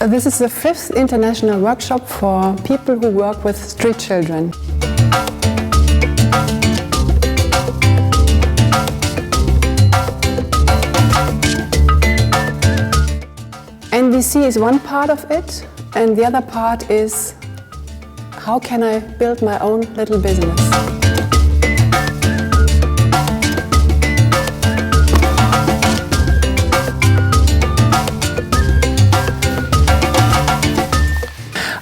This is the 5th international workshop for people who work with street children. NVC is one part of it, and the other part is how can I build my own little business.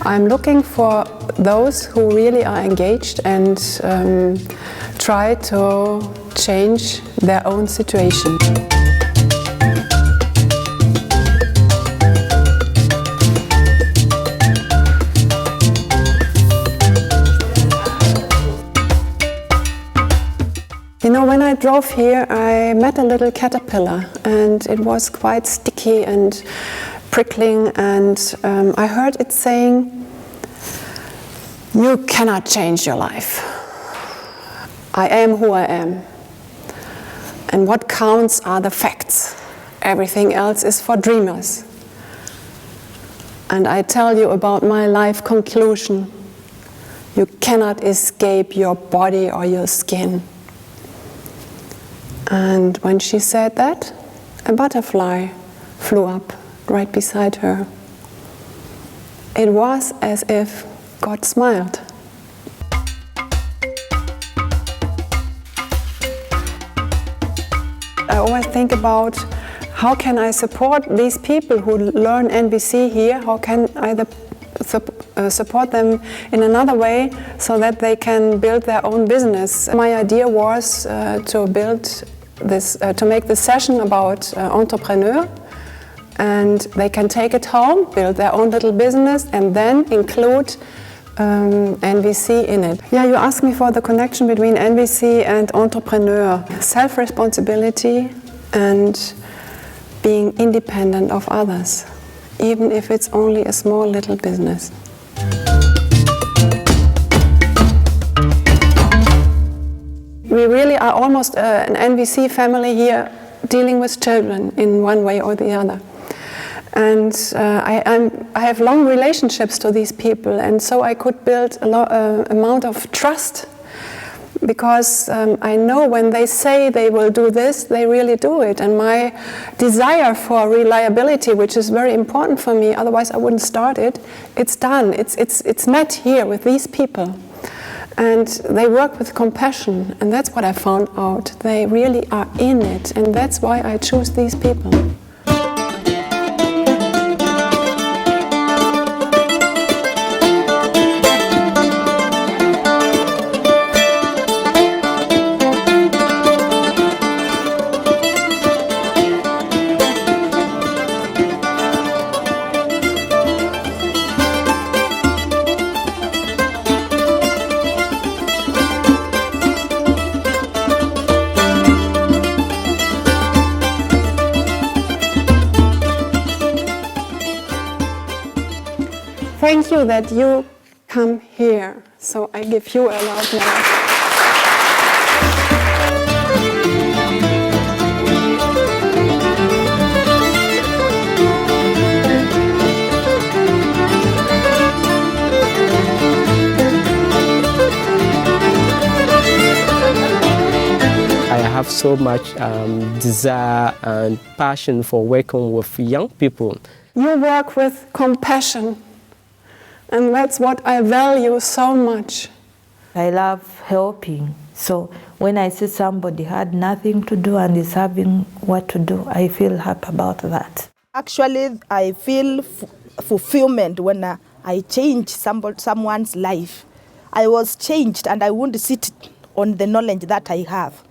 I'm looking for those who really are engaged and try to change their own situation. You know, when I drove here, I met a little caterpillar, and it was quite sticky and prickling, and I heard it saying, "You cannot change your life. I am who I am. And what counts are the facts. Everything else is for dreamers." And I tell you about my life conclusion. You cannot escape your body or your skin. And when she said that, a butterfly flew up right beside her. It was as if God smiled. I always think about how can I support these people who learn NVC here, how can I support them in another way so that they can build their own business. My idea was to make this session about entrepreneur, and they can take it home, build their own little business, and then include NVC in it. Yeah, you asked me for the connection between NVC and entrepreneur. Self-responsibility and being independent of others, even if it's only a small little business. We really are almost an NVC family here, dealing with children in one way or the other. And I have long relationships to these people, and so I could build a amount of trust, because I know when they say they will do this, they really do it. And my desire for reliability, which is very important for me, otherwise I wouldn't start it, it's done. It's met here with these people. And they work with compassion, and that's what I found out. They really are in it, and that's why I choose these people. Thank you that you come here, so I give you a loud applause. I have so much desire and passion for working with young people. You work with compassion, and that's what I value so much. I love helping, so when I see somebody had nothing to do and is having what to do, I feel happy about that. Actually, I feel fulfillment when I change someone's life. I was changed, and I won't sit on the knowledge that I have.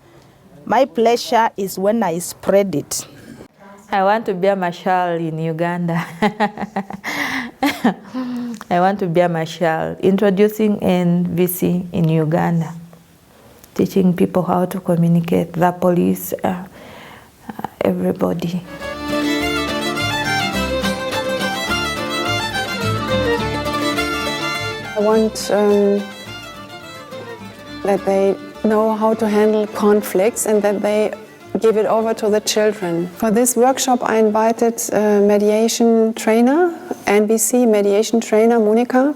My pleasure is when I spread it. I want to be a marshal in Uganda. I want to be a marshal, introducing NVC in Uganda, teaching people how to communicate, the police, everybody. I want that they know how to handle conflicts, and that they give it over to the children. For this workshop I invited a mediation trainer, NVC mediation trainer, Monica,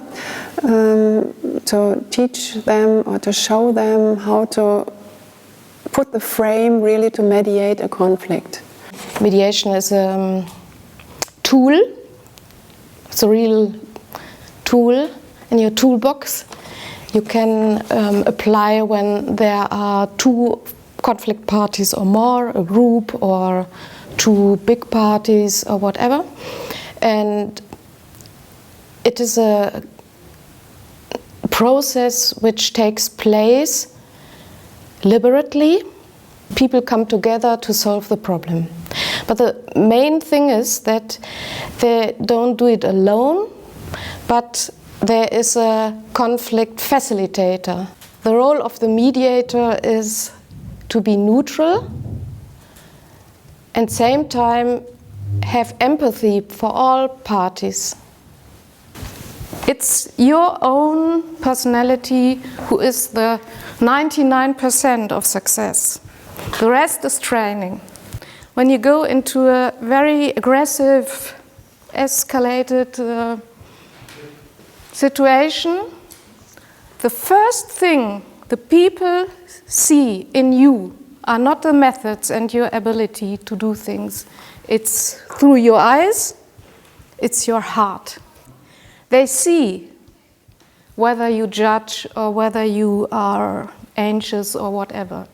to teach them or to show them how to put the frame really to mediate a conflict. Mediation is a tool. It's a real tool in your toolbox. You can apply when there are two conflict parties or more, a group or two big parties or whatever. And it is a process which takes place deliberately. People come together to solve the problem. But the main thing is that they don't do it alone, but there is a conflict facilitator. The role of the mediator is to be neutral and same time have empathy for all parties. It's your own personality who is the 99% of success. The rest is training. When you go into a very aggressive, escalated situation, the first thing the people see in you are not the methods and your ability to do things. It's through your eyes, it's your heart. They see whether you judge or whether you are anxious or whatever.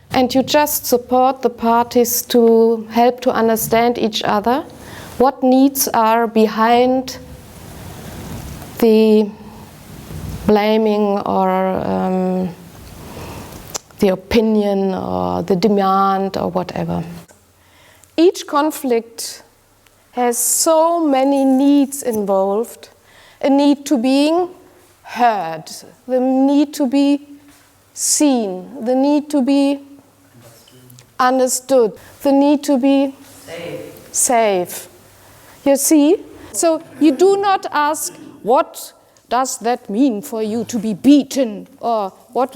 And you just support the parties to help to understand each other, what needs are behind the blaming or the opinion or the demand or whatever. Each conflict has so many needs involved. A need to being heard, the need to be seen, the need to be understood, the need to be safe. You see? So you do not ask, what does that mean for you to be beaten, or what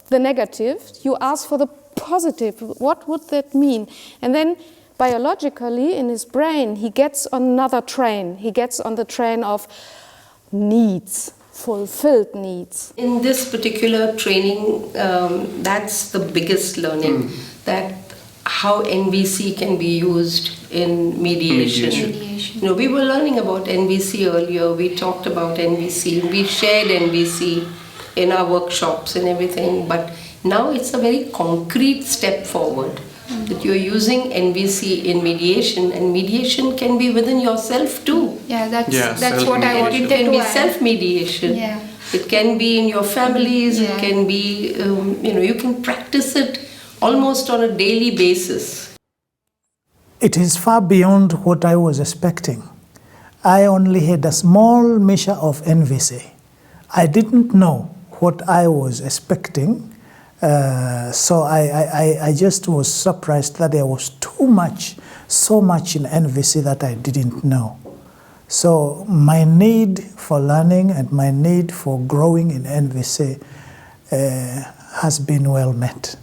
the negative? You ask for the positive. What would that mean? And then biologically in his brain he gets on another train. He gets on the train of needs, fulfilled needs. In this particular training, that's the biggest learning, that how NVC can be used in mediation. You know, we were learning about NVC earlier, we talked about NVC, we shared NVC in our workshops and everything, but now it's a very concrete step forward, that you're using NVC in mediation, and mediation can be within yourself too. Yeah, that's what I wanted to add. It can be self-mediation. Yeah. It can be in your families, Yeah. it can be, you can practice it almost on a daily basis. It is far beyond what I was expecting. I only had a small measure of NVC. I didn't know what I was expecting, so I just was surprised that there was so much in NVC that I didn't know. So my need for learning and my need for growing in NVC has been well met.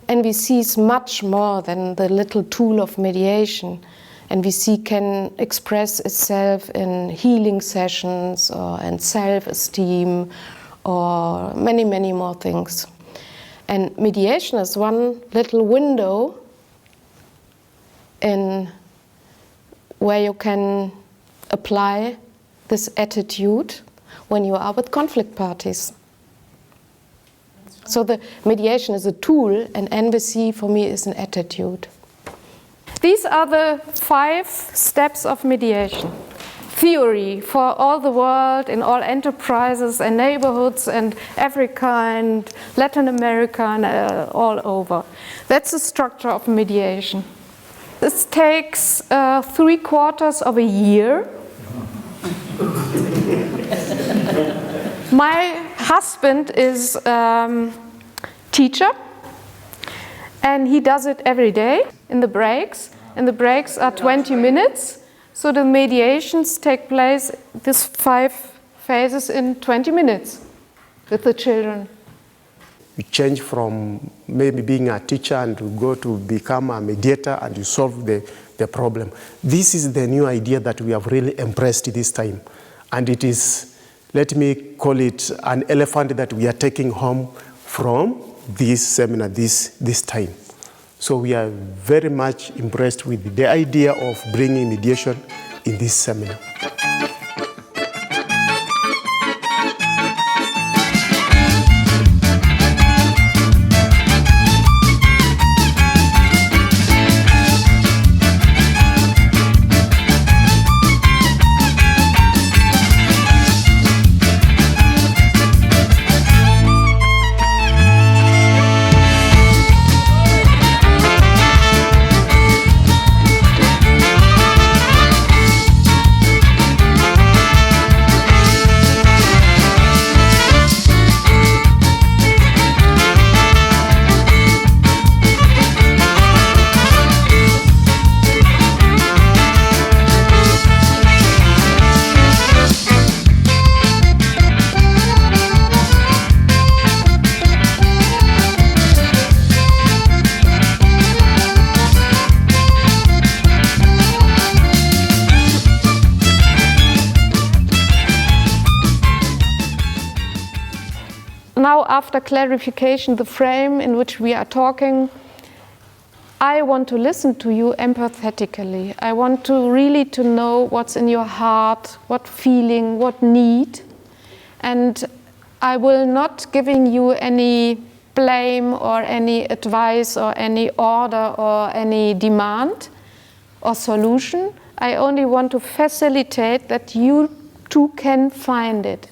NVC is much more than the little tool of mediation. NVC can express itself in healing sessions or in self-esteem or many, many more things. And mediation is one little window in where you can apply this attitude when you are with conflict parties. So the mediation is a tool, and NVC for me is an attitude. These are the 5 steps of mediation. Theory for all the world, in all enterprises and neighborhoods and Africa and Latin America and all over. That's the structure of mediation. This takes 3/4 of a year. My husband is teacher, and he does it every day in the breaks. And the breaks are 20 minutes. So the mediations take place, these 5 phases, in 20 minutes with the children. You change from maybe being a teacher and to go to become a mediator and you solve the problem. This is the new idea that we have really embraced this time. And it is, let me call it an elephant that we are taking home from this seminar this time. So we are very much impressed with the idea of bringing mediation in this seminar. Now, after clarification, the frame in which we are talking, I want to listen to you empathetically. I want to really to know what's in your heart, what feeling, what need. And I will not giving you any blame or any advice or any order or any demand or solution. I only want to facilitate that you too can find it.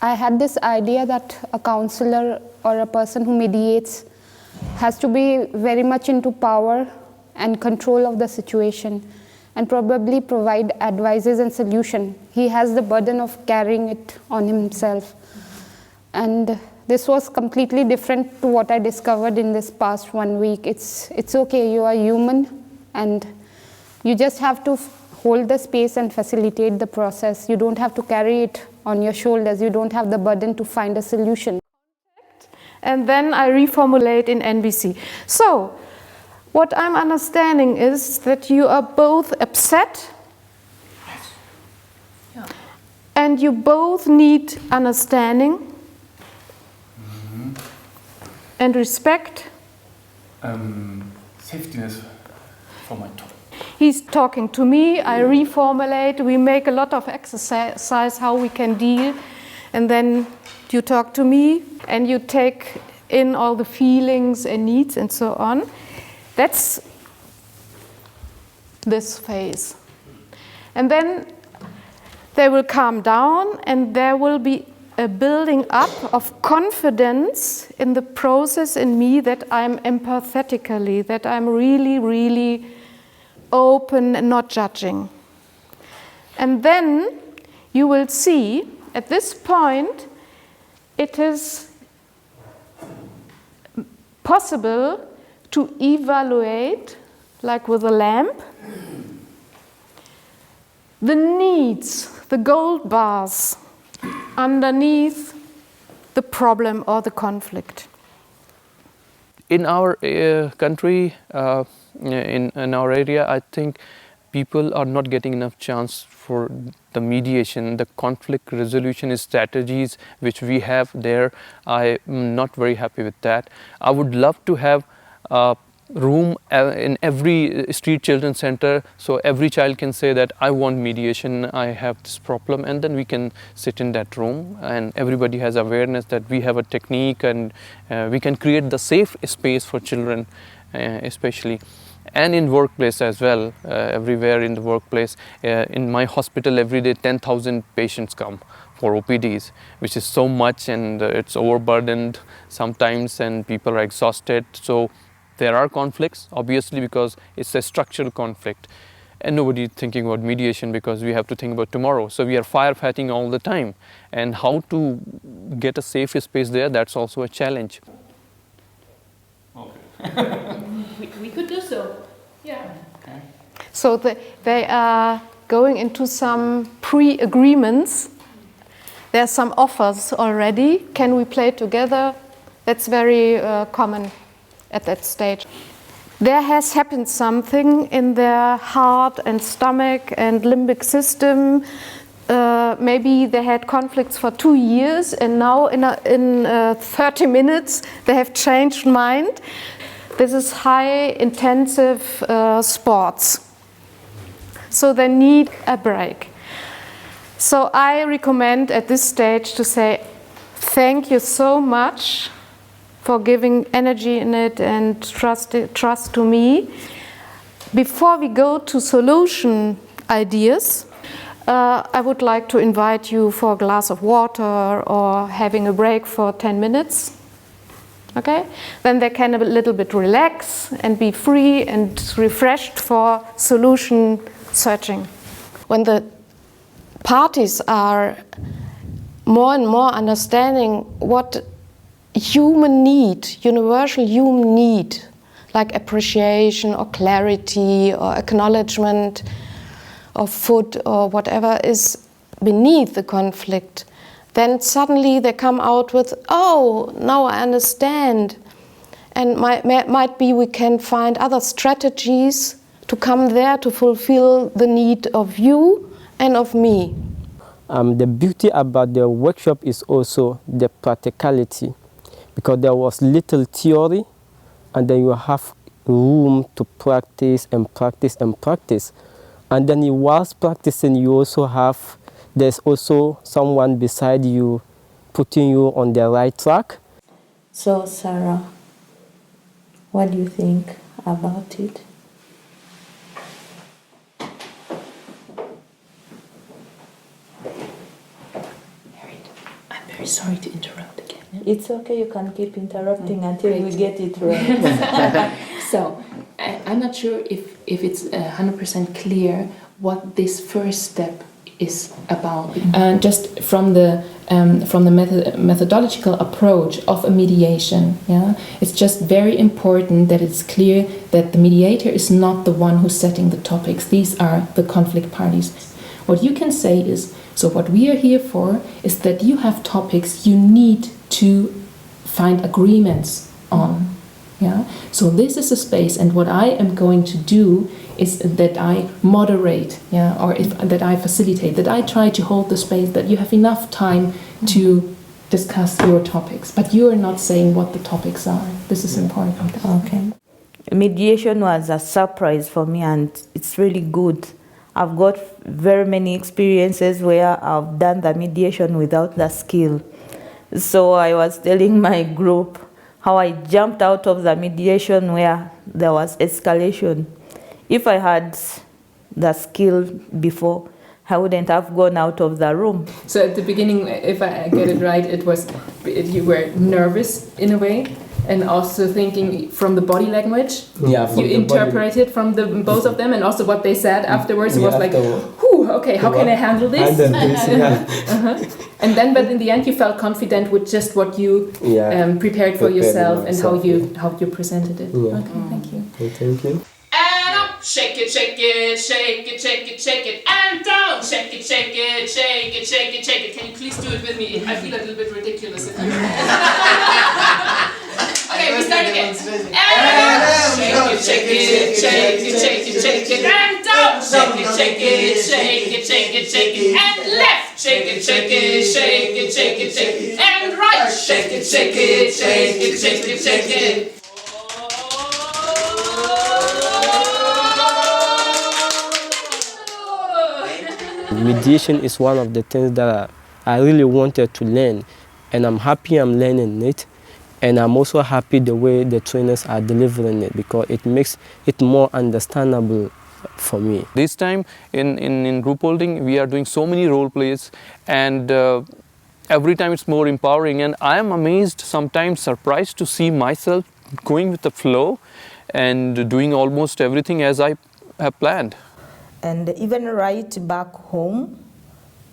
I had this idea that a counselor or a person who mediates has to be very much into power and control of the situation and probably provide advices and solution. He has the burden of carrying it on himself. And this was completely different to what I discovered in this past 1 week. It's okay, you are human and you just have to hold the space and facilitate the process. You don't have to carry it on your shoulders. You don't have the burden to find a solution. And then I reformulate in NVC. So, what I'm understanding is that you are both upset and you both need understanding and respect. Safetyness for my talk. He's talking to me, I reformulate, we make a lot of exercise how we can deal, and then you talk to me and you take in all the feelings and needs and so on. That's this phase. And then they will calm down and there will be a building up of confidence in the process in me that I'm empathetically, that I'm really, really open and not judging. And then you will see at this point it is possible to evaluate, like with a lamp, the needs, the gold bars underneath the problem or the conflict. In our country, in our area, I think people are not getting enough chance for the mediation, the conflict resolution strategies which we have there. I'm not very happy with that. I would love to have a room in every street children's center so every child can say that I want mediation, I have this problem, and then we can sit in that room and everybody has awareness that we have a technique and we can create the safe space for children especially. And in workplace as well, everywhere in the workplace. In my hospital every day 10,000 patients come for OPDs, which is so much, and it's overburdened sometimes and people are exhausted. So there are conflicts, obviously, because it's a structural conflict. And nobody is thinking about mediation because we have to think about tomorrow. So we are firefighting all the time. And how to get a safe space there, that's also a challenge. Okay. We could do so. Yeah. Okay. So they are going into some pre-agreements. There are some offers already. Can we play together? That's very common at that stage. There has happened something in their heart and stomach and limbic system. Maybe they had conflicts for 2 years, and now in 30 minutes they have changed mind. This is high intensive sports, so they need a break. So I recommend at this stage to say thank you so much for giving energy in it and trust to me. Before we go to solution ideas, I would like to invite you for a glass of water or having a break for 10 minutes. Okay? Then they can a little bit relax and be free and refreshed for solution searching. When the parties are more and more understanding what human need, universal human need, like appreciation or clarity or acknowledgement of food or whatever is beneath the conflict, then suddenly they come out with, oh, now I understand. And might be we can find other strategies to come there to fulfill the need of you and of me. The beauty about the workshop is also the practicality, because there was little theory, and then you have room to practice and practice and practice. And then whilst practicing, you also have, there's also someone beside you putting you on the right track. So, Sarah, what do you think about it? I'm very sorry to interrupt again. It's okay, you can keep interrupting until we get it right. So, I'm not sure if it's 100% clear what this first step is about. Just from the methodological approach of a mediation, it's just very important that it's clear that the mediator is not the one who's setting the topics. These are the conflict parties. What you can say is, so what we are here for is that you have topics you need to find agreements on. So this is a space, and what I am going to do is that I moderate, or that I facilitate, that I try to hold the space, that you have enough time to discuss your topics, but you are not saying what the topics are. This is important. Okay. Mediation was a surprise for me, and it's really good. I've got very many experiences where I've done the mediation without the skill. So I was telling my group how I jumped out of the mediation where there was escalation. If I had the skill before, I wouldn't have gone out of the room. So at the beginning, if I get it right, you were nervous in a way, and also thinking from the body language. Yeah, you interpreted from both of them, and also what they said afterwards. It was like, whew, okay, how can I handle this? And then, but in the end, you felt confident with just what you prepared for yourself and how you presented it. Okay, thank you. Thank you. And up, shake it, shake it, shake it, shake it, shake it, and down, shake it, shake it, shake it, shake it, shake it. Can you please do it with me? I feel a little bit ridiculous if you. Okay, we start again. And up, shake it, shake it, shake it, shake it, shake it, and down, shake it, shake it, shake it, shake it, shake it, and left, shake it, shake it, shake it, shake it, shake it, and right, shake it, shake it, shake it, shake it, shake it. Mediation is one of the things that I really wanted to learn, and I'm happy I'm learning it, and I'm also happy the way the trainers are delivering it, because it makes it more understandable for me. This time in Ruhpolding, we are doing so many role plays, and every time it's more empowering, and I am amazed, sometimes surprised to see myself going with the flow and doing almost everything as I have planned. And even right back home,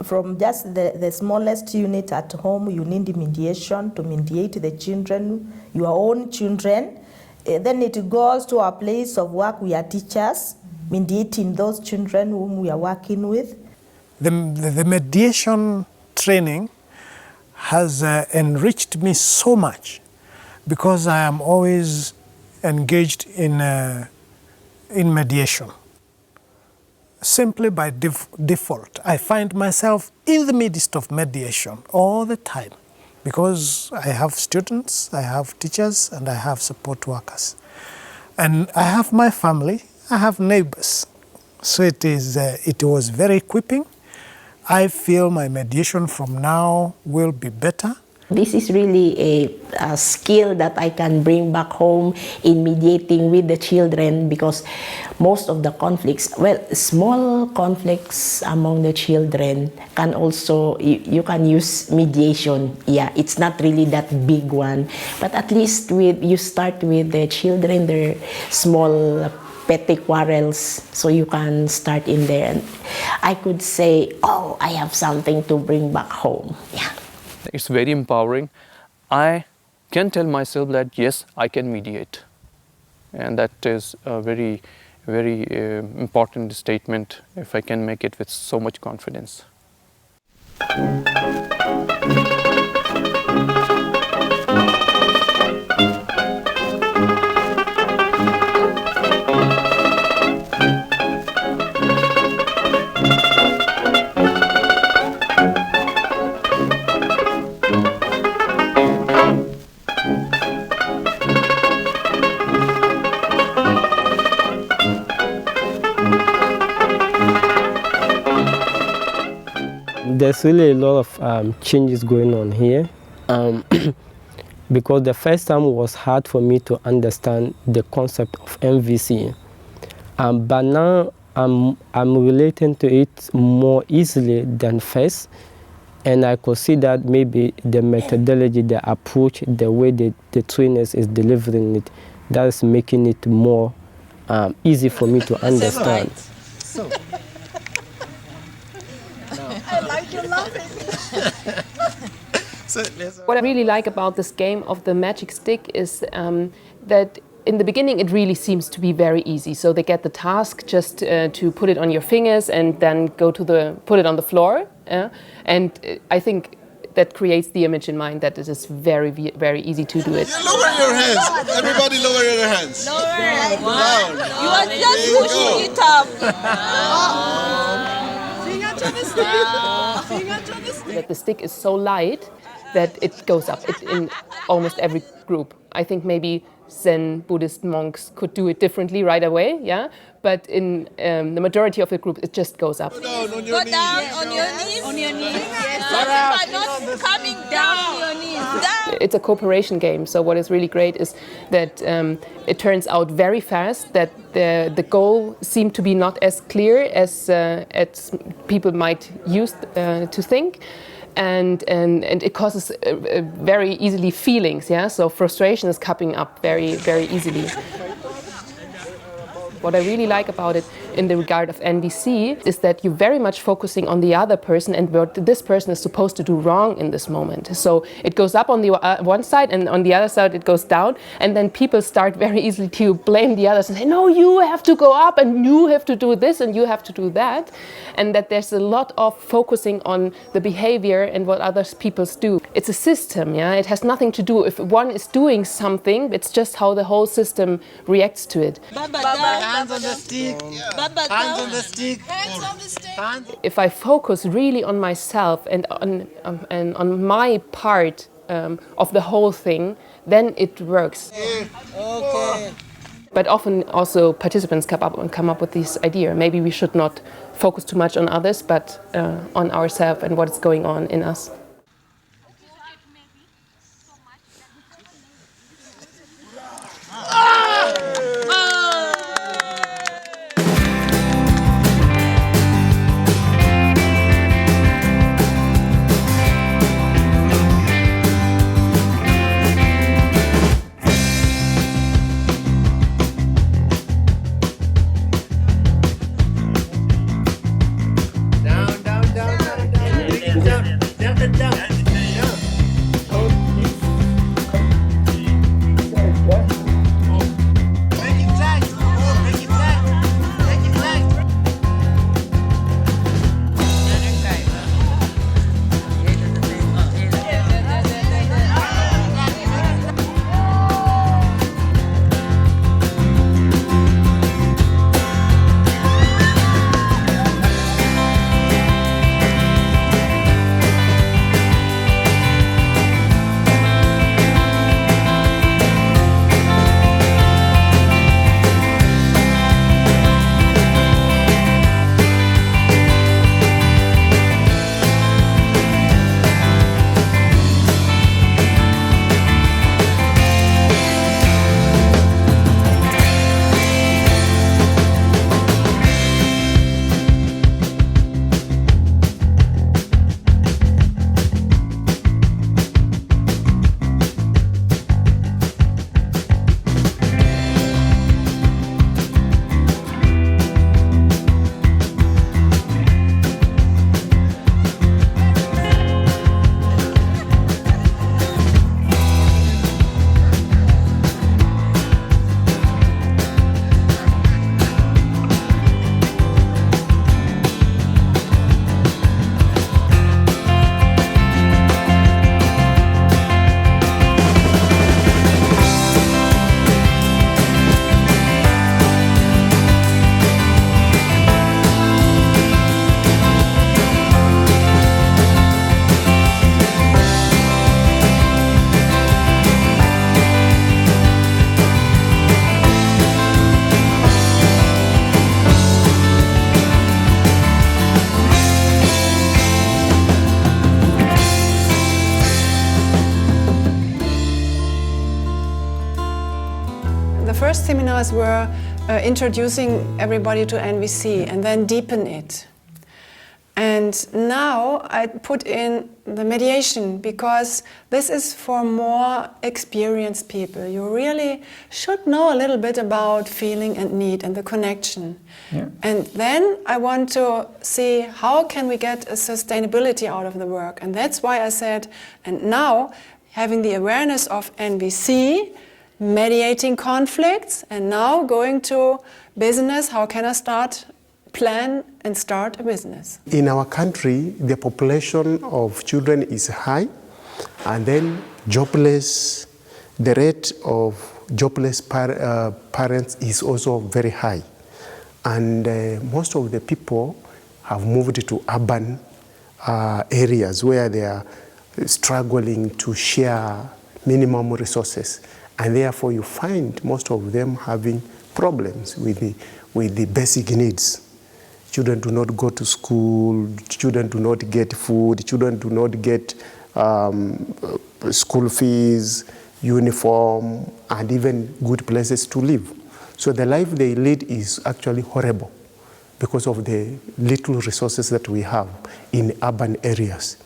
from just the smallest unit at home, you need mediation to mediate the children, your own children. Then it goes to a place of work. We are teachers, mediating those children whom we are working with. The mediation training has enriched me so much because I am always engaged in mediation. Simply by default, I find myself in the midst of mediation all the time because I have students, I have teachers, and I have support workers. And I have my family, I have neighbors. So it was very equipping. I feel my mediation from now will be better. This is really a skill that I can bring back home in mediating with the children, because most of the conflicts, well, small conflicts among the children can also, you can use mediation. Yeah, it's not really that big one, but at least you start with the children, their small petty quarrels, so you can start in there. And I could say, oh, I have something to bring back home. Yeah. It's very empowering. I can tell myself that yes, I can mediate, and that is a very, very important statement if I can make it with so much confidence. There's really a lot of changes going on here because the first time was hard for me to understand the concept of NVC, but now I'm relating to it more easily than first, and I could see that maybe the methodology, the approach, the way the trainers is delivering it, that is making it more easy for me to understand. I like you laughing. What I really like about this game of the magic stick is that in the beginning it really seems to be very easy. So they get the task just to put it on your fingers and then put it on the floor. And I think that creates the image in mind that it is very, very easy to do it. Lower your hands. Everybody lower your hands. Lower. Down. You are just pushing it up. That the stick is so light that it goes up in almost every group. I think maybe Zen Buddhist monks could do it differently right away, yeah. But in the majority of the group, it just goes up. Go down on your knees. On your knees. Yes. Some people are not coming down on your knees. Down. It's a cooperation game. So what is really great is that it turns out very fast that the goal seemed to be not as clear as people might use to think. And it causes very easily feelings, yeah. So frustration is coming up very, very easily. What I really like about it in the regard of NVC is that you're very much focusing on the other person and what this person is supposed to do wrong in this moment. So it goes up on the one side and on the other side it goes down, and then people start very easily to blame the others and say, no, you have to go up and you have to do this and you have to do that. And that there's a lot of focusing on the behavior and what other people do. It's a system, yeah. It has nothing to do if one is doing something, it's just how the whole system reacts to it. Hands on the stick. Hands on the stick. Hands on the stick. If I focus really on myself and on my part of the whole thing, then it works. Okay. But often also participants come up with this idea. Maybe we should not focus too much on others, but on ourselves and what is going on in us. Down, down, down, down, down, down, down, down, seminars were introducing everybody to NVC and then deepen it. And now I put in the mediation because this is for more experienced people. You really should know a little bit about feeling and need and the connection. Yeah. And then I want to see how can we get a sustainability out of the work. And that's why I said, and now having the awareness of NVC, mediating conflicts, and now going to business, how can I plan and start a business? In our country, the population of children is high, and then jobless, the rate of jobless parents is also very high. And most of the people have moved to urban areas where they are struggling to share minimum resources. And therefore you find most of them having problems with the basic needs. Children do not go to school, children do not get food, children do not get school fees, uniform, and even good places to live. So the life they lead is actually horrible because of the little resources that we have in urban areas.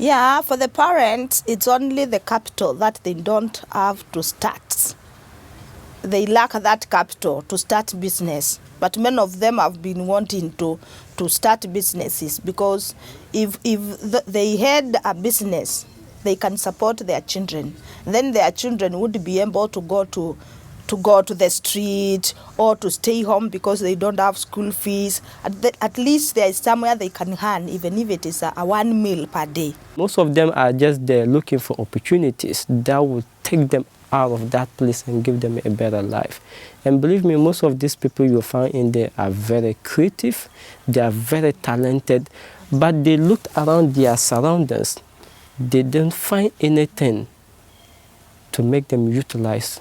Yeah, for the parents, it's only the capital that they don't have to start. They lack that capital to start business. But many of them have been wanting to start businesses because if they had a business, they can support their children. Then their children would be able to go to the street or to stay home because they don't have school fees. At least there is somewhere they can earn, even if it is a 1 meal per day. Most of them are just there looking for opportunities that will take them out of that place and give them a better life. And believe me, most of these people you find in there are very creative, they are very talented, but they looked around their surroundings. They didn't find anything to make them utilize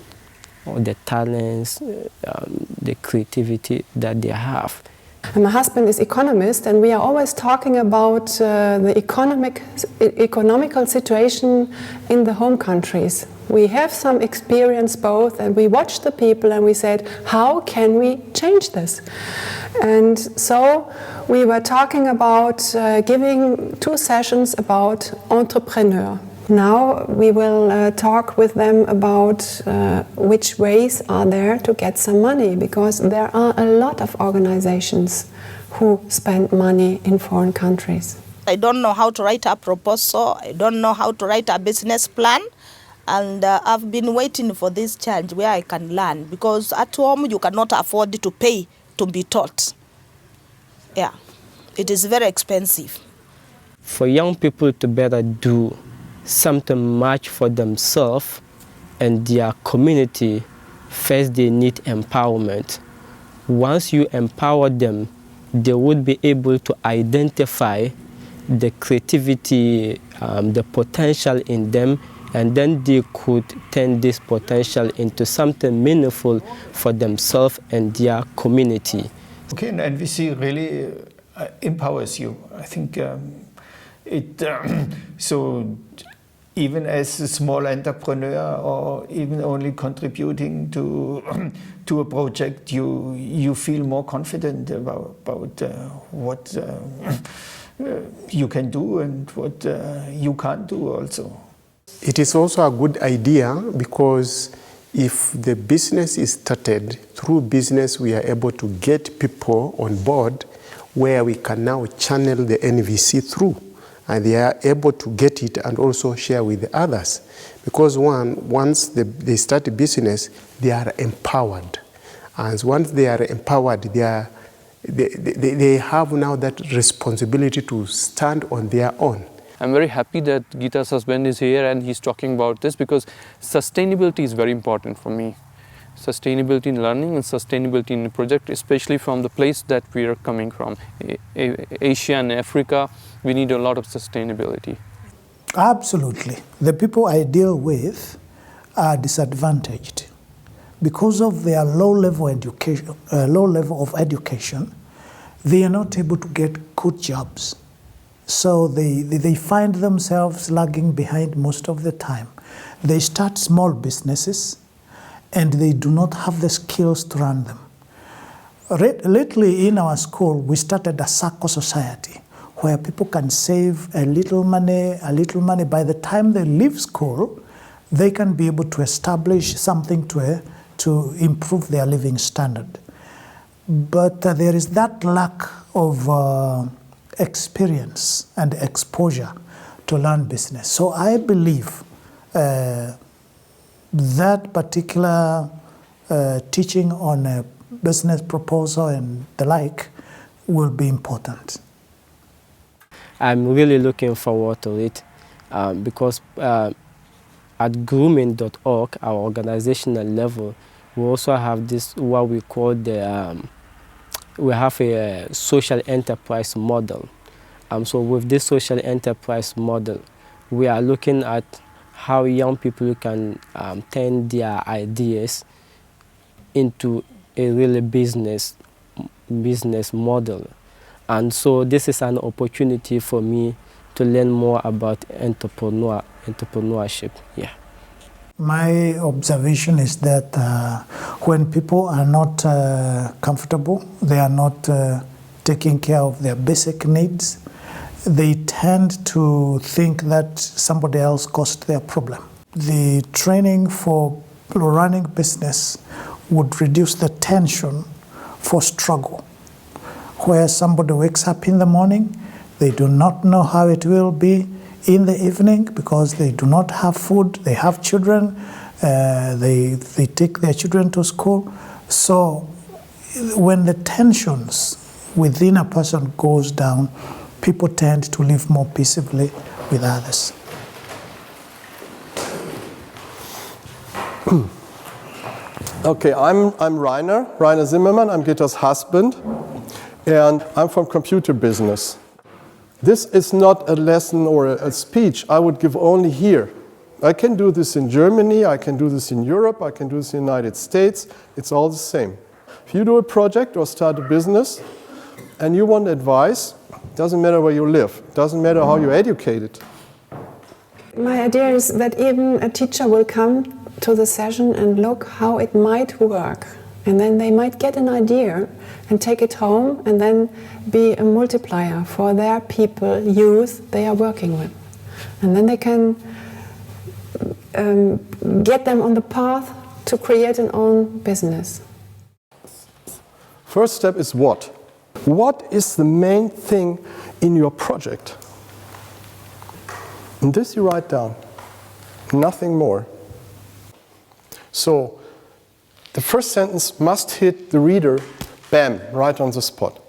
all the talents, the creativity that they have. And my husband is economist, and we are always talking about the economical situation in the home countries. We have some experience both, and we watched the people and we said, how can we change this? And so we were talking about giving 2 sessions about entrepreneur. Now we will talk with them about which ways are there to get some money, because there are a lot of organizations who spend money in foreign countries. I don't know how to write a proposal, I don't know how to write a business plan, and I've been waiting for this chance where I can learn, because at home you cannot afford to pay to be taught. Yeah, it is very expensive. For young people to better do something much for themselves and their community, first they need empowerment. Once you empower them, they would be able to identify the creativity, the potential in them, and then they could turn this potential into something meaningful for themselves and their community. Okay, and NVC really empowers you. I think so even as a small entrepreneur or even only contributing to a project, you feel more confident about what you can do and what you can't do also. It is also a good idea because if the business is started, through business we are able to get people on board where we can now channel the NVC through, and they are able to get it and also share with others. Because once they start a business, they are empowered. And once they are empowered, they have now that responsibility to stand on their own. I'm very happy that Gitta's husband is here and he's talking about this, because sustainability is very important for me. Sustainability in learning and sustainability in the project, especially from the place that we are coming from, Asia and Africa. We need a lot of sustainability. Absolutely. The people I deal with are disadvantaged because of their low level of education. They are not able to get good jobs. So they find themselves lagging behind most of the time. They start small businesses, and they do not have the skills to run them. Lately in our school, we started a circle society where people can save a little money. By the time they leave school, they can be able to establish something to improve their living standard. But there is that lack of experience and exposure to learn business. So I believe that particular teaching on a business proposal and the like will be important. I'm really looking forward to it because at grooming.org, our organizational level, we also have this, what we call we have a social enterprise model. So with this social enterprise model, we are looking at how young people can turn their ideas into a really business model. And so this is an opportunity for me to learn more about entrepreneurship. Yeah. My observation is that when people are not comfortable, they are not taking care of their basic needs, they tend to think that somebody else caused their problem. The training for running business would reduce the tension for struggle, where somebody wakes up in the morning, they do not know how it will be in the evening because they do not have food, they have children, they take their children to school. So when the tensions within a person goes down, people tend to live more peaceably with others. Okay, I'm Rainer Zimmermann. I'm Gitta's husband, and I'm from computer business. This is not a lesson or a speech I would give only here. I can do this in Germany, I can do this in Europe, I can do this in the United States. It's all the same. If you do a project or start a business and you want advice, doesn't matter where you live, doesn't matter how you're educated. My idea is that even a teacher will come to the session and look how it might work. And then they might get an idea and take it home and then be a multiplier for their people, youth they are working with. And then they can get them on the path to create an own business. First step is what? What is the main thing in your project? And this you write down, nothing more. So the first sentence must hit the reader, bam, right on the spot.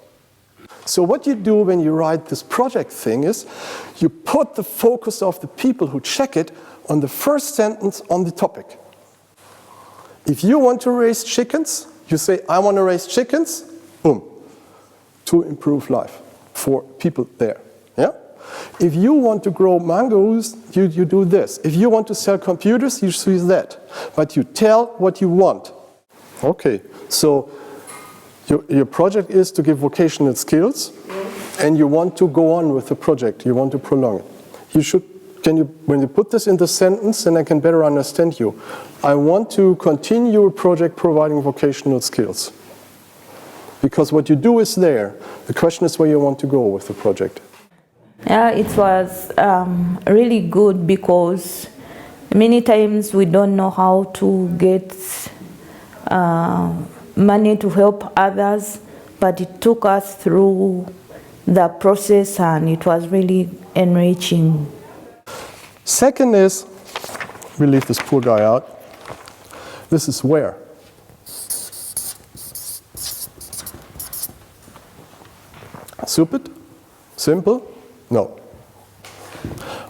So what you do when you write this project thing is you put the focus of the people who check it on the first sentence on the topic. If you want to raise chickens, you say, I want to raise chickens, boom, to improve life for people there. Yeah? If you want to grow mangoes, you do this. If you want to sell computers, you do that. But you tell what you want. Okay, so your project is to give vocational skills, and you want to go on with the project. You want to prolong it. You should. When you put this in the sentence, then I can better understand you. I want to continue a project providing vocational skills. Because what you do is there. The question is where you want to go with the project. Yeah, it was really good because many times we don't know how to get money to help others, but it took us through the process and it was really enriching. Second is, we leave this poor guy out. This is where. Stupid? Simple? No.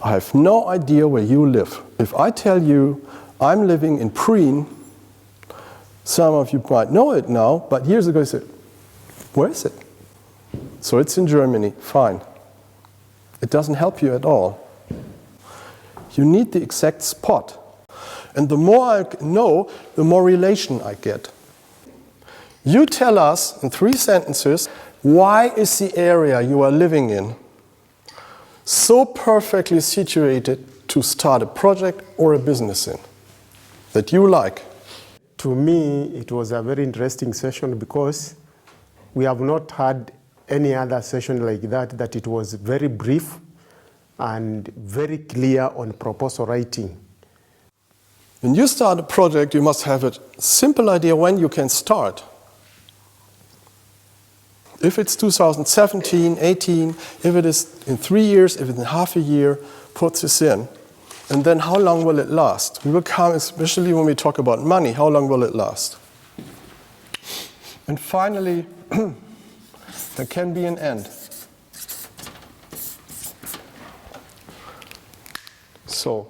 I have no idea where you live. If I tell you I'm living in Prien, some of you might know it now, but years ago you said, where is it? So it's in Germany, fine. It doesn't help you at all. You need the exact spot. And the more I know, the more relation I get. You tell us in 3 sentences, why is the area you are living in so perfectly situated to start a project or a business in that you like? To me, it was a very interesting session because we have not had any other session like that it was very brief and very clear on proposal writing. When you start a project, you must have a simple idea when you can start. If it's 2017, 18, if it is in 3 years, if it's in half a year, put this in. And then how long will it last? We will come, especially when we talk about money, how long will it last? And finally, there can be an end. So,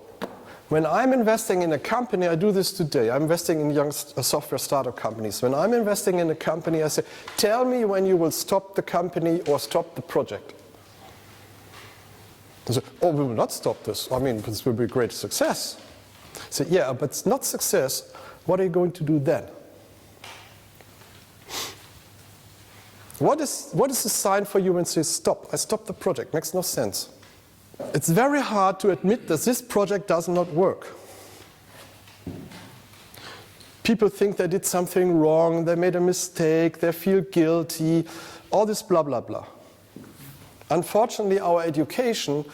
when I'm investing in a company, I do this today. I'm investing in young software startup companies. When I'm investing in a company, I say, tell me when you will stop the company or stop the project. They say, oh, we will not stop this. I mean, this will be a great success. I say, yeah, but it's not success. What are you going to do then? What is the sign for you when you say, stop, I stop the project? Makes no sense. It's very hard to admit that this project does not work. People think they did something wrong, they made a mistake, they feel guilty, all this blah, blah, blah. Unfortunately, our education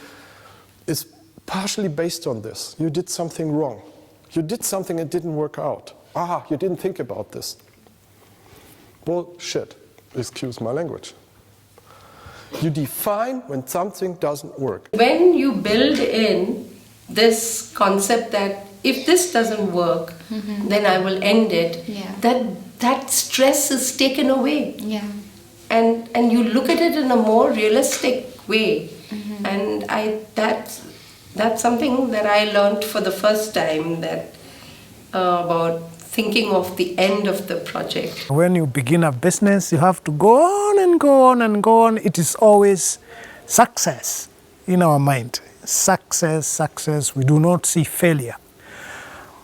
is partially based on this. You did something wrong. You did something that didn't work out. You didn't think about this. Bullshit. Excuse my language. You define when something doesn't work. When you build in this concept that if this doesn't work, then I will end it, that stress is taken away. And you look at it in a more realistic way. And that's something that I learned for the first time, that about thinking of the end of the project. When you begin a business, you have to go on and go on and go on. It is always success in our mind. Success, success. We do not see failure.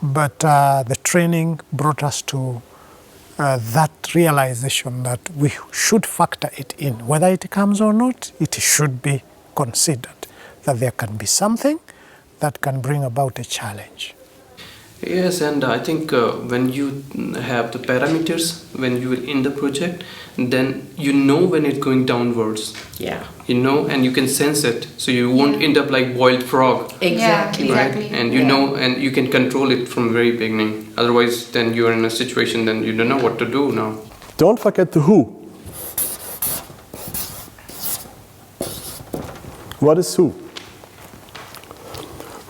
But the training brought us to that realization that we should factor it in. Whether it comes or not, it should be considered that there can be something that can bring about a challenge. Yes, and I think when you have the parameters, when you are in the project, then you know when it's going downwards. Yeah. You know, and you can sense it, so you won't end up like boiled frog. Exactly. Right? Exactly. And you know, and you can control it from the very beginning. Otherwise, then you're in a situation, then you don't know what to do now. Don't forget the who. What is who?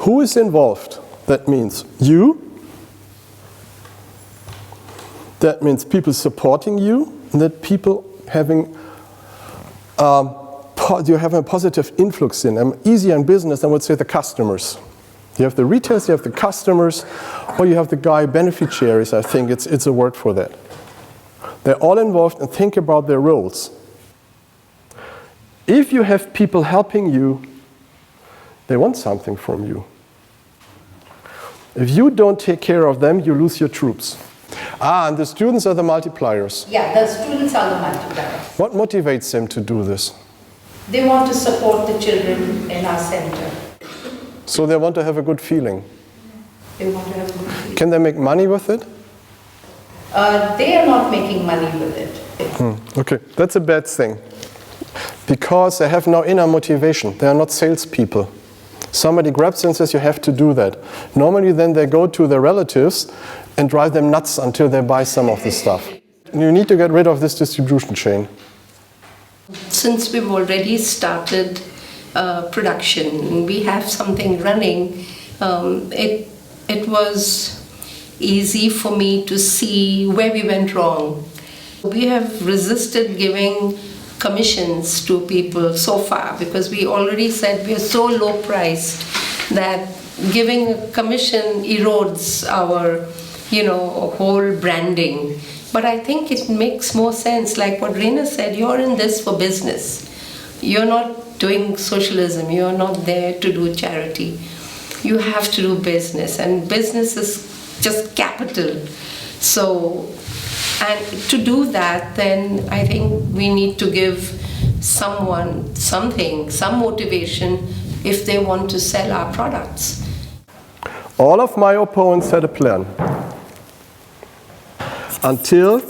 Who is involved? That means you. That means people supporting you. And that people having you have a positive influx in. Easier in business, I would say the customers. You have the retailers, you have the customers, or you have the guy beneficiaries. I think it's a word for that. They're all involved and think about their roles. If you have people helping you, they want something from you. If you don't take care of them, you lose your troops. And the students are the multipliers. Yeah, the students are the multipliers. What motivates them to do this? They want to support the children in our center. So they want to have a good feeling. They want to have a good feeling. Can they make money with it? They are not making money with it. Okay, that's a bad thing. Because they have no inner motivation. They are not salespeople. Somebody grabs and says, you have to do that. Normally then they go to their relatives and drive them nuts until they buy some of the stuff. You need to get rid of this distribution chain. Since we've already started production, we have something running, it was easy for me to see where we went wrong. We have resisted giving commissions to people so far because we already said we are so low priced that giving a commission erodes our whole branding. But I think it makes more sense, like what Reina said, you're in this for business. You're not doing socialism, you're not there to do charity. You have to do business, and business is just capital. So, and to do that, then I think we need to give someone something, some motivation if they want to sell our products. All of my opponents had a plan. until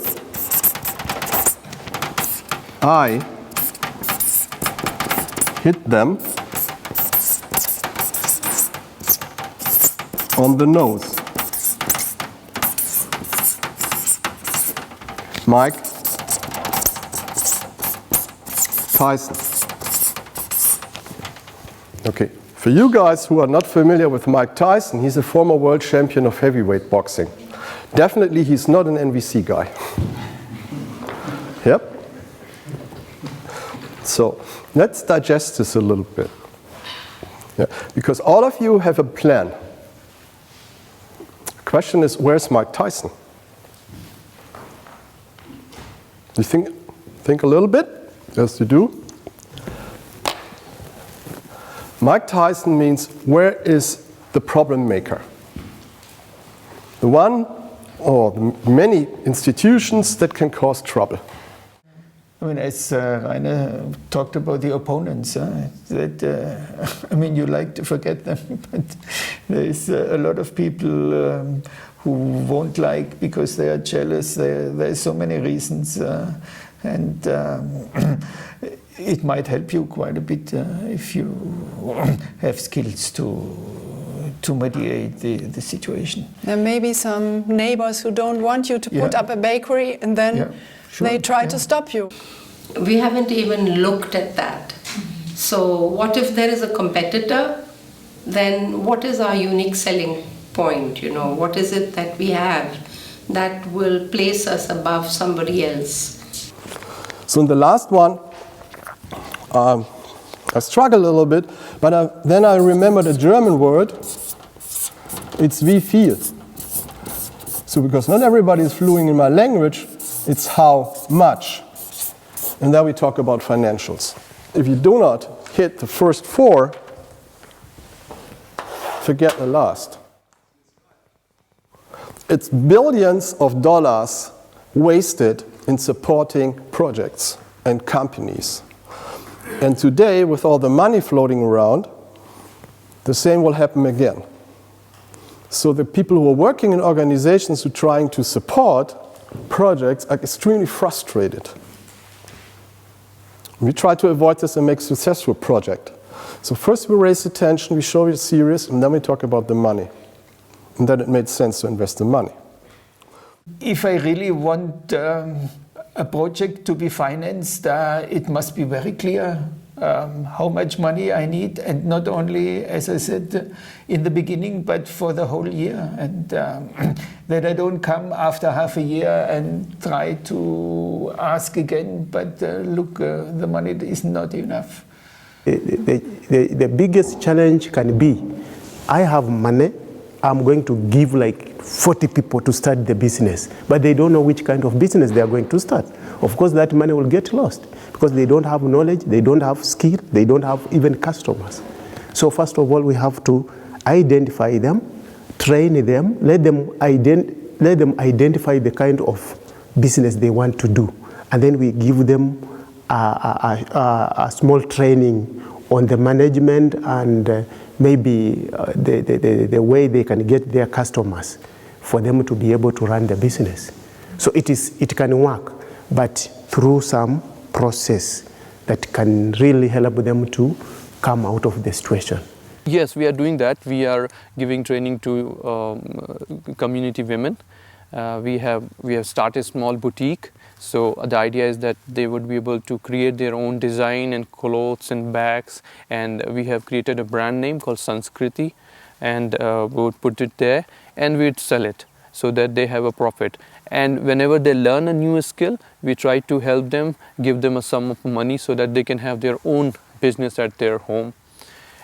I hit them on the nose. Mike Tyson. Okay, for you guys who are not familiar with Mike Tyson, he's a former world champion of heavyweight boxing. Definitely he's not an NVC guy. Yep. So let's digest this a little bit. Yeah. Because all of you have a plan. The question is, where's Mike Tyson? You think a little bit? Yes, you do. Mike Tyson means, where is the problem maker? The one or the many institutions that can cause trouble. I mean, as Rainer talked about the opponents, that I mean, you like to forget them, but there's a lot of people who won't like because they are jealous. There's so many reasons, and it might help you quite a bit if you have skills to mediate the situation. There may be some neighbors who don't want you to put up a bakery, and then they try to stop you. We haven't even looked at that. So what if there is a competitor? Then what is our unique selling point? You know, what is it that we have that will place us above somebody else? So in the last one, I struggled a little bit, but then I remembered a German word. It's wie viel. So because not everybody is fluent in my language, it's how much. And then we talk about financials. If you do not hit the first four, forget the last. It's billions of dollars wasted in supporting projects and companies. And today, with all the money floating around, the same will happen again. So the people who are working in organizations who are trying to support projects are extremely frustrated. We try to avoid this and make a successful project. So first we raise attention, we show it's serious, and then we talk about the money. And then it made sense to invest the money. If I really want a project to be financed, it must be very clear how much money I need, and not only, as I said, in the beginning, but for the whole year. And that I don't come after half a year and try to ask again, but look, the money is not enough. The biggest challenge can be, I have money, I'm going to give like 40 people to start the business, but they don't know which kind of business they are going to start. Of course, that money will get lost because they don't have knowledge, they don't have skill, they don't have even customers. So first of all, we have to identify them, train them, let them identify the kind of business they want to do. And then we give them a small training on the management and maybe the way they can get their customers for them to be able to run the business. So it can work, but through some process that can really help them to come out of the situation. Yes, we are doing that. We are giving training to community women. We have started a small boutique. So the idea is that they would be able to create their own design and clothes and bags. And we have created a brand name called Sanskriti, and we would put it there and we'd sell it so that they have a profit. And whenever they learn a new skill, we try to help them, give them a sum of money so that they can have their own business at their home.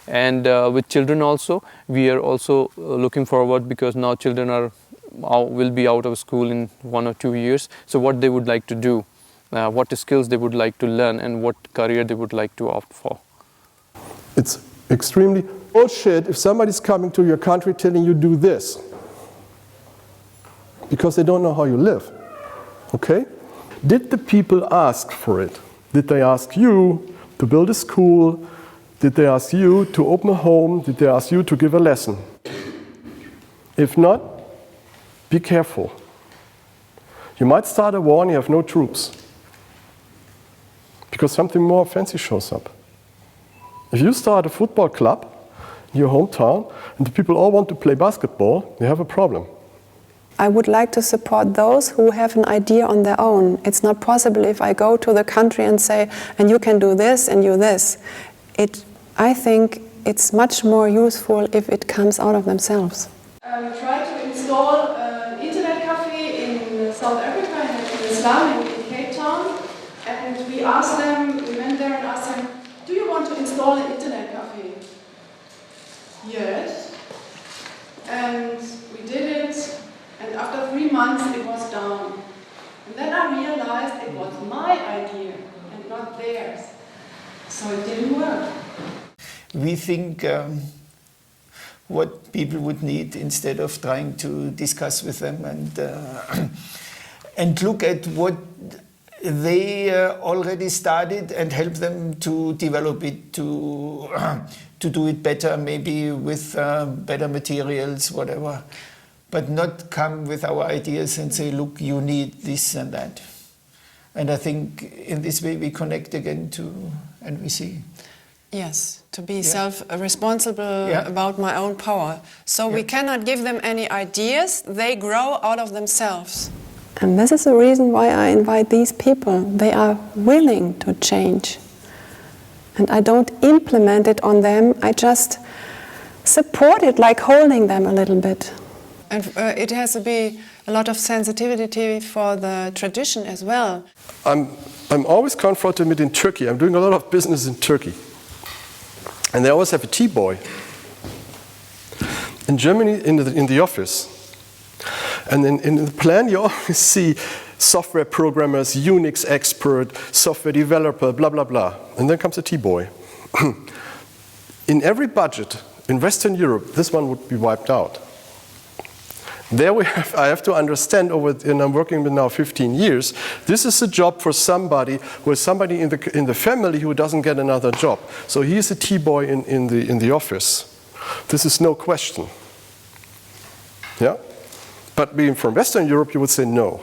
And with children also, we are also looking forward, because now children will be out of school in 1 or 2 years. So what they would like to do, what skills they would like to learn, and what career they would like to opt for. It's extremely bullshit if somebody's coming to your country telling you do this, because they don't know how you live. Okay? Did the people ask for it? Did they ask you to build a school? Did they ask you to open a home? Did they ask you to give a lesson? If not, be careful. You might start a war and you have no troops because something more fancy shows up. If you start a football club in your hometown and the people all want to play basketball, you have a problem. I would like to support those who have an idea on their own. It's not possible if I go to the country and say, and you can do this and you this. I think it's much more useful if it comes out of themselves. We tried to install an internet cafe in South Africa, in Islam, in Cape Town, and we went there and asked them, do you want to install an internet cafe? Yes. And we did it. And after 3 months, it was down. And then I realized it was my idea and not theirs. So it didn't work. We think what people would need instead of trying to discuss with them and look at what they already started and help them to develop it, to do it better, maybe with better materials, whatever. But not come with our ideas and say, look, you need this and that. And I think in this way we connect again to NVC. Yes, to be self-responsible about my own power. So we cannot give them any ideas, they grow out of themselves. And this is the reason why I invite these people. They are willing to change. And I don't implement it on them, I just support it, like holding them a little bit. And it has to be a lot of sensitivity for the tradition as well. I'm always confronted with in Turkey. I'm doing a lot of business in Turkey. And they always have a tea boy. In Germany, in the office. And in the plan, you always see software programmers, Unix expert, software developer, blah, blah, blah. And then comes a tea boy. In every budget in Western Europe, this one would be wiped out. There I have to understand and I'm working with now 15 years, this is a job for somebody who is somebody in the family who doesn't get another job. So he is a tea boy in the office. This is no question. Yeah? But being from Western Europe, you would say no.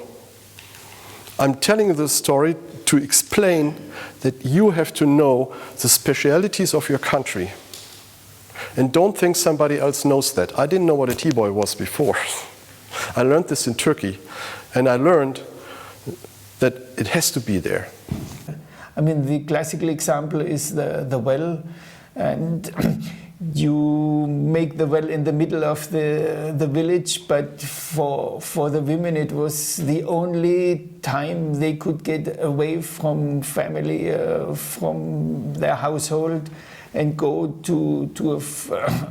I'm telling you this story to explain that you have to know the specialities of your country. And don't think somebody else knows that. I didn't know what a tea boy was before. I learned this in Turkey, and I learned that it has to be there. I mean, the classical example is the well, and you make the well in the middle of the village, but for the women it was the only time they could get away from family, from their household, and go to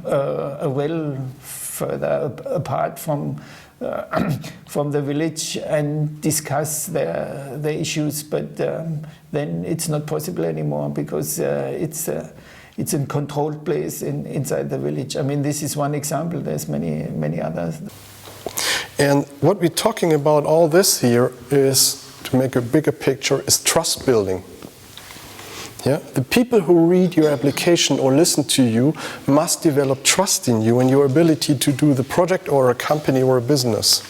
a well further apart from the village and discuss their issues, but then it's not possible anymore because it's a controlled place inside the village. I mean, this is one example. There's many others. And what we're talking about all this here is, to make a bigger picture, is trust building. Yeah? The people who read your application or listen to you must develop trust in you and your ability to do the project or a company or a business.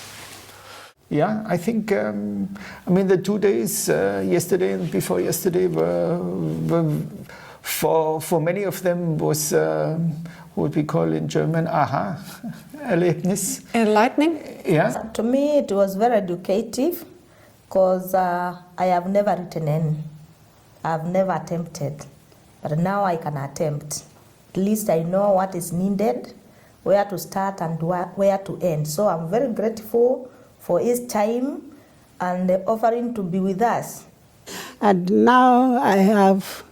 Yeah, I think, I mean, the 2 days, yesterday and before yesterday, were for many of them was what we call in German, aha, Erlebnis. Enlightening? Yeah. To me, it was very educative because I have never written any. I've never attempted, but now I can attempt. At least I know what is needed, where to start and where to end. So I'm very grateful for his time and the offering to be with us. And now I have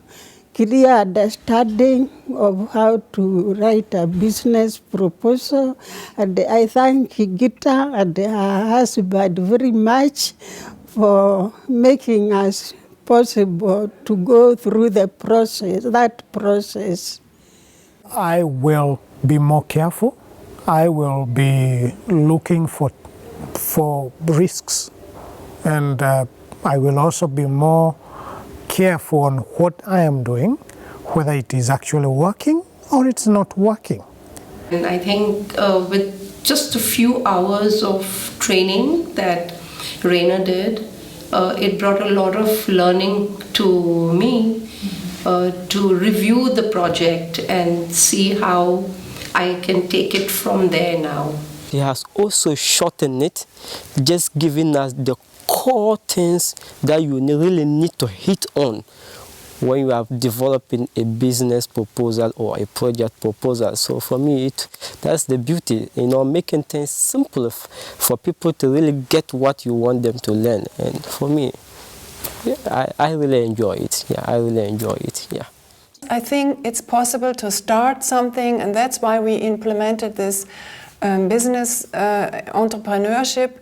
clear understanding of how to write a business proposal, and I thank GItta and her husband very much for making us possible to go through that process. I will be more careful. I will be looking for risks, and I will also be more careful on what I am doing, whether it is actually working or it's not working. And I think with just a few hours of training that Raina did. It brought a lot of learning to me to review the project and see how I can take it from there now. He has also shortened it, just giving us the core things that you really need to hit on when you are developing a business proposal or a project proposal. So for me, that's the beauty, making things simple for people to really get what you want them to learn. And for me, I really enjoy it. Yeah, I really enjoy it. Yeah. I think it's possible to start something, and that's why we implemented this business entrepreneurship.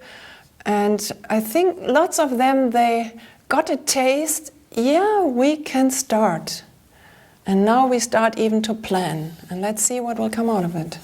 And I think lots of them, they got a taste, yeah, we can start. And now we start even to plan. And let's see what will come out of it.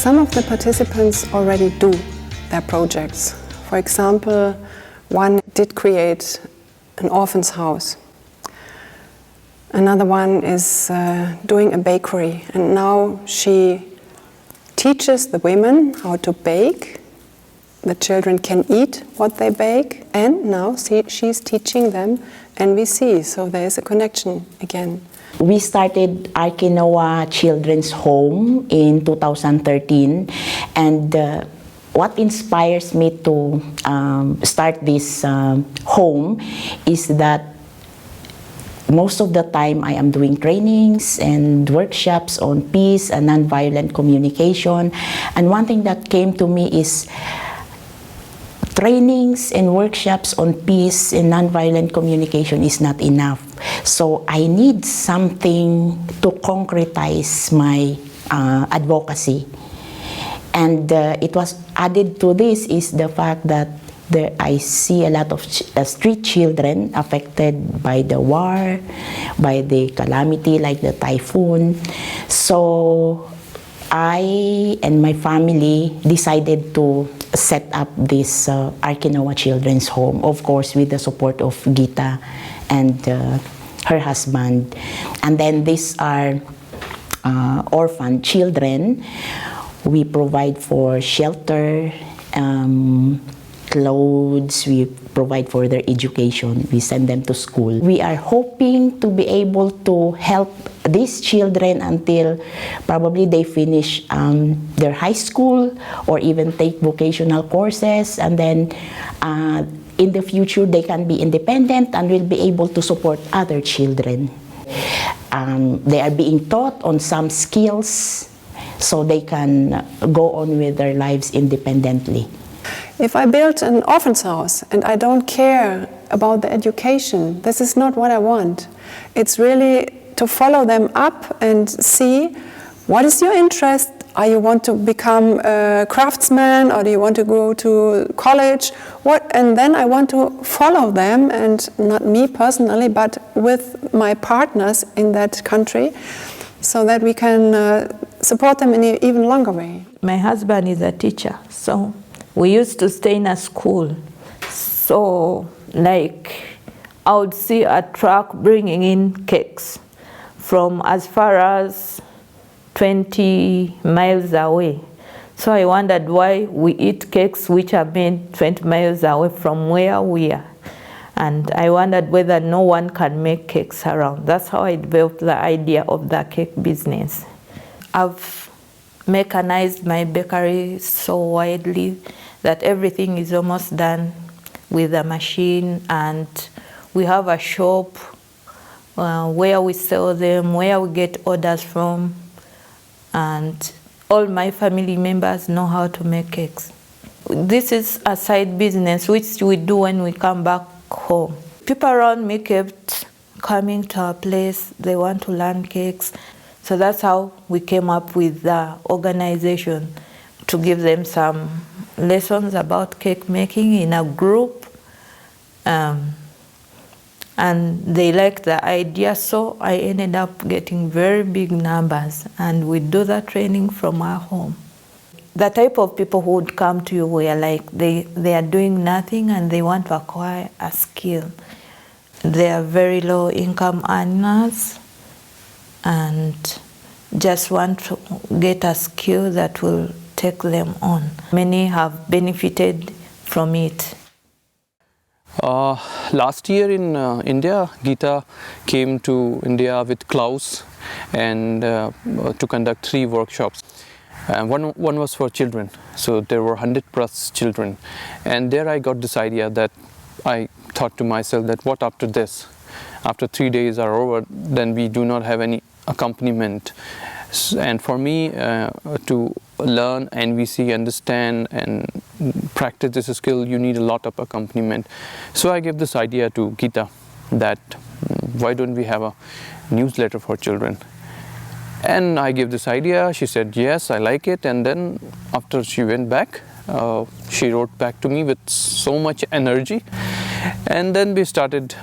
Some of the participants already do their projects. For example, one did create an orphan's house. Another one is doing a bakery, and now she teaches the women how to bake. The children can eat what they bake, and now she's teaching them NVC, so there is a connection again. We started Arkinoa Children's Home in 2013, and what inspires me to start this home is that most of the time I am doing trainings and workshops on peace and nonviolent communication, and one thing that came to me is trainings and workshops on peace and nonviolent communication is not enough. So I need something to concretize my advocacy. And it was added to this is the fact that I see a lot of street children affected by the war, by the calamity like the typhoon. So I and my family decided to set up this Arkinoa Children's Home, of course with the support of Gitta and her husband. And then these are orphan children. We provide for shelter, clothes, we provide for their education, we send them to school. We are hoping to be able to help these children until probably they finish their high school or even take vocational courses, and then in the future they can be independent and will be able to support other children. They are being taught on some skills so they can go on with their lives independently. If I build an orphan's house and I don't care about the education, this is not what I want. It's really to follow them up and see what is your interest. Are you want to become a craftsman, or do you want to go to college? And then I want to follow them, and not me personally, but with my partners in that country, so that we can support them in an even longer way. My husband is a teacher, so we used to stay in a school. So, like, I would see a truck bringing in cakes from as far as 20 miles away. So I wondered why we eat cakes which are made 20 miles away from where we are. And I wondered whether no one can make cakes around. That's how I developed the idea of the cake business. I've mechanized my bakery so widely that everything is almost done with a machine, and we have a shop where we sell them, where we get orders from, and all my family members know how to make cakes. This is a side business which we do when we come back home. People around me kept coming to our place, they want to learn cakes. So that's how we came up with the organization, to give them some lessons about cake making in a group. And they liked the idea, so I ended up getting very big numbers, and we do the training from our home. The type of people who would come to you were like, they are doing nothing and they want to acquire a skill. They are very low income earners and just want to get a skill that will take them on. Many have benefited from it. Last year in India, Gitta came to India with Klaus and to conduct 3 workshops. One was for children, so there were 100+ children. And there I got this idea that I thought to myself that what after this? After 3 days are over, then we do not have any accompaniment. And for me to learn NVC, understand and practice this skill, you need a lot of accompaniment. So I gave this idea to Gitta that why don't we have a newsletter for children? And I gave this idea, she said yes, I like it, and then after she went back, she wrote back to me with so much energy, and then we started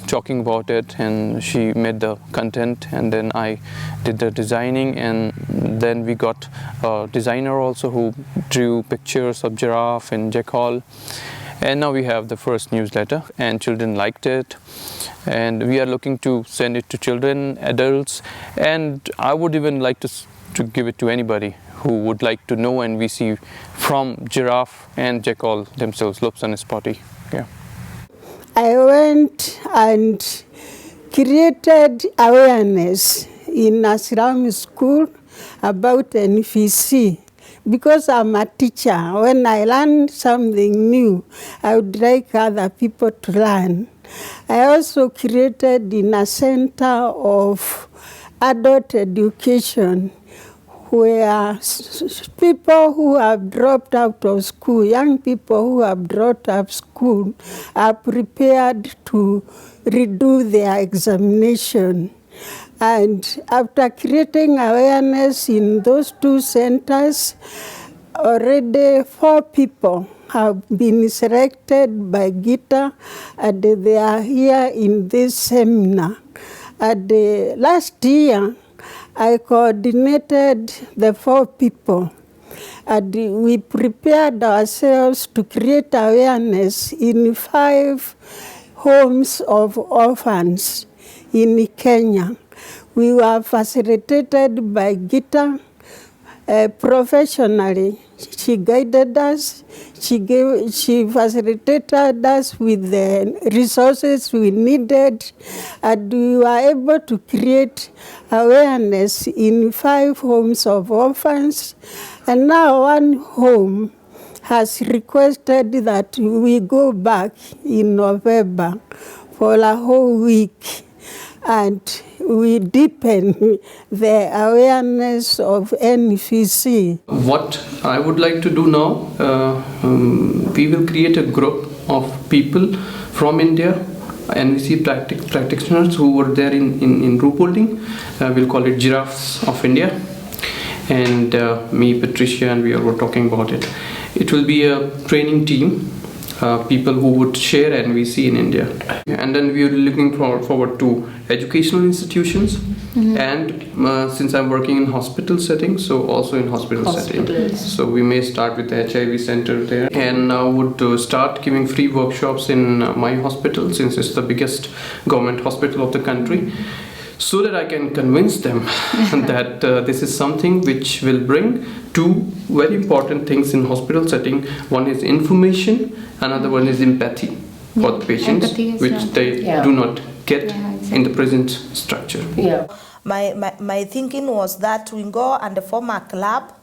talking about it, and she made the content, and then I did the designing, and then we got a designer also who drew pictures of giraffe and jackal, and now we have the first newsletter, and children liked it. And we are looking to send it to children, adults, and I would even like to give it to anybody who would like to know NVC from giraffe and jackal themselves, Lops and Spotty. Yeah. I went and created awareness in Asram school about NVC. Because I'm a teacher, when I learn something new, I would like other people to learn. I also created in a center of adult education where people who have dropped out of school, young people who have dropped out of school, are prepared to redo their examination. And after creating awareness in those 2 centers, already 4 people have been selected by Gitta, and they are here in this seminar. And last year, I coordinated the 4 people, and we prepared ourselves to create awareness in 5 homes of orphans in Kenya. We were facilitated by Gitta professionally. She guided us, she facilitated us with the resources we needed, and we were able to create awareness in 5 homes of orphans. And now 1 home has requested that we go back in November for a whole week, and we deepen the awareness of NVC. What I would like to do now, we will create a group of people from India, NVC practitioners who were there in Ruhpolding. We'll call it Giraffes of India. And me, Patricia, and we were talking about it. It will be a training team. People who would share NVC in India. And then we are looking forward to educational institutions, and since I'm working in hospital settings, so also in hospital settings. So we may start with the HIV center there, and would start giving free workshops in my hospital, since it's the biggest government hospital of the country, so that I can convince them that this is something which will bring 2 very important things in hospital setting. One is information, another one is empathy. for the patients, Empathy is which not- they Yeah. do not get Yeah, exactly. in the present structure. Yeah. My thinking was that we go and form a club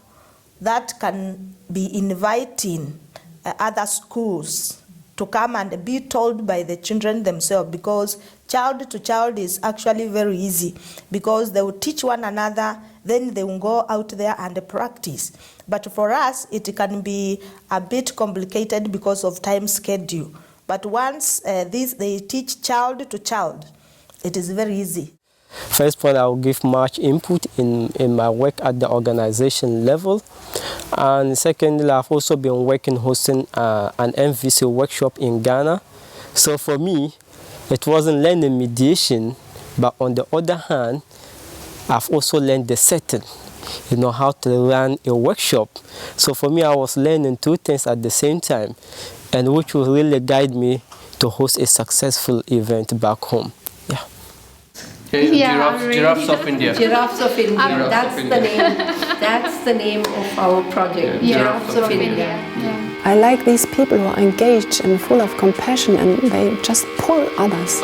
that can be inviting other schools to come and be told by the children themselves, because child to child is actually very easy, because they will teach one another, then they will go out there and practice. But for us, it can be a bit complicated because of time schedule. But once they teach child to child, it is very easy. First point, I will give much input in my work at the organization level. And secondly, I've also been hosting an NVC workshop in Ghana. So for me, it wasn't learning mediation, but on the other hand, I've also learned the setting, how to run a workshop. So for me, I was learning two things at the same time, and which will really guide me to host a successful event back home. Yeah. Giraffes of India. Giraffes of India. Giraffes That's of the India. name. That's the name of our project. Yeah. Giraffes of India. I like these people who are engaged and full of compassion, and they just pull others.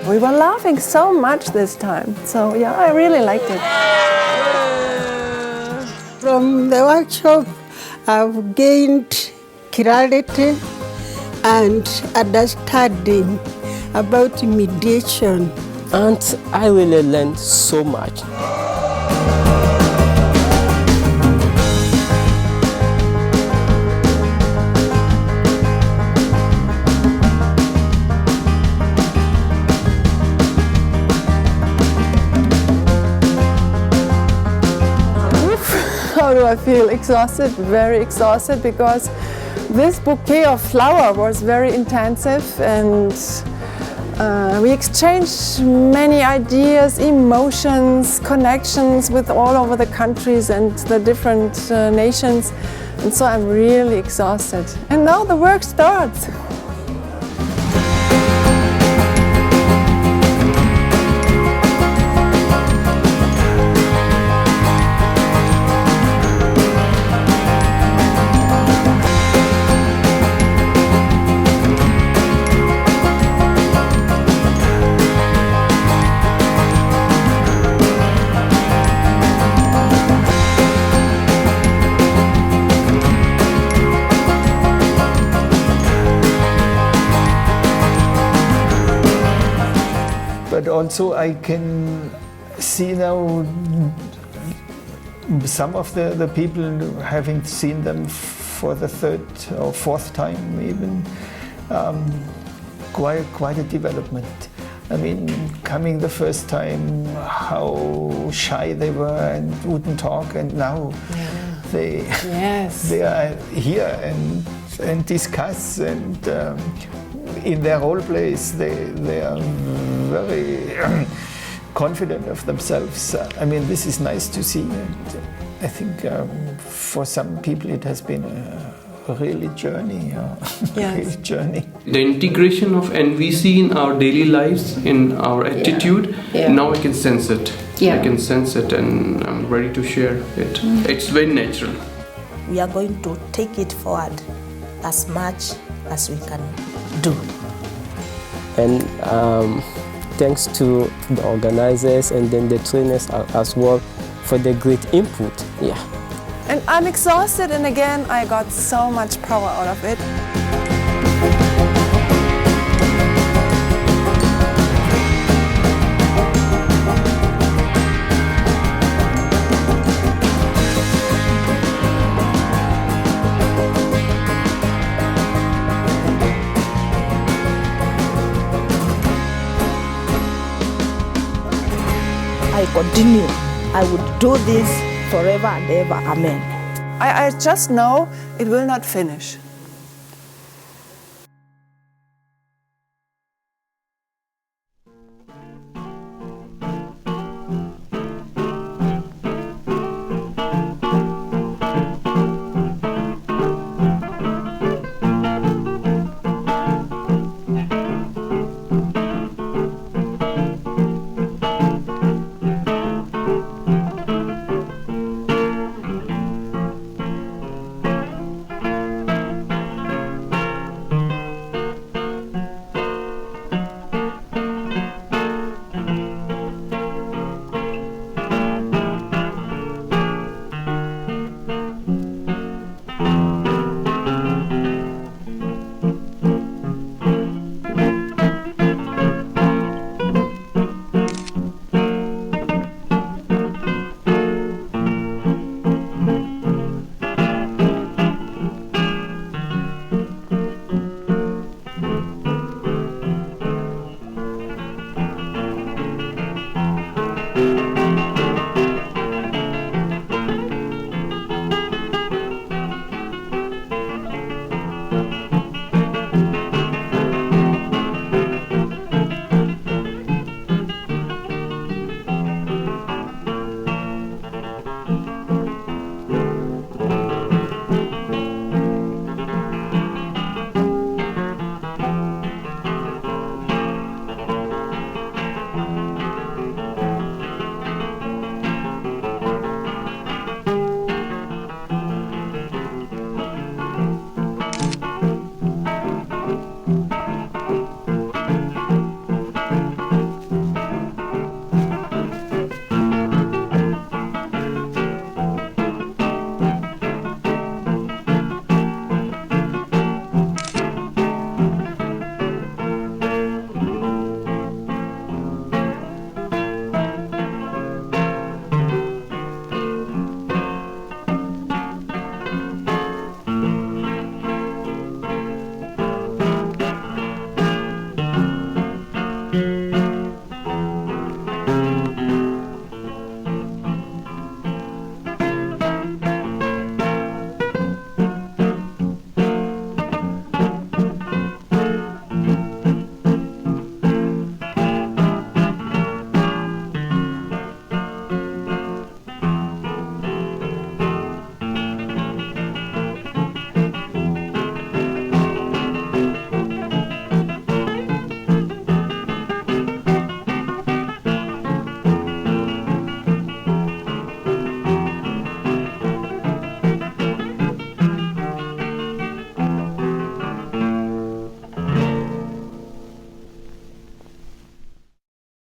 We were laughing so much this time, so yeah, I really liked it. From the workshop, I've gained clarity and understanding about mediation. And I really learned so much. How do I feel? Exhausted, very exhausted, because this bouquet of flower was very intensive, and we exchanged many ideas, emotions, connections with all over the countries and the different nations, and so I'm really exhausted. And now the work starts. But also I can see now some of the people, having seen them for the third or fourth time even, quite a development. I mean, coming the first time, how shy they were and wouldn't talk, and now they are here and discuss, and in their role plays they are very confident of themselves. I mean, this is nice to see, and I think for some people it has been a really journey. Real journey. The integration of NVC in our daily lives, in our attitude, now I can sense it. I can sense it, and I'm ready to share it. It's very natural. We are going to take it forward as much as we can do. And thanks to the organizers and then the trainers as well for the great input. Yeah. And I'm exhausted, and again, I got so much power out of it. I continue. I would do this forever and ever. Amen. I just know it will not finish.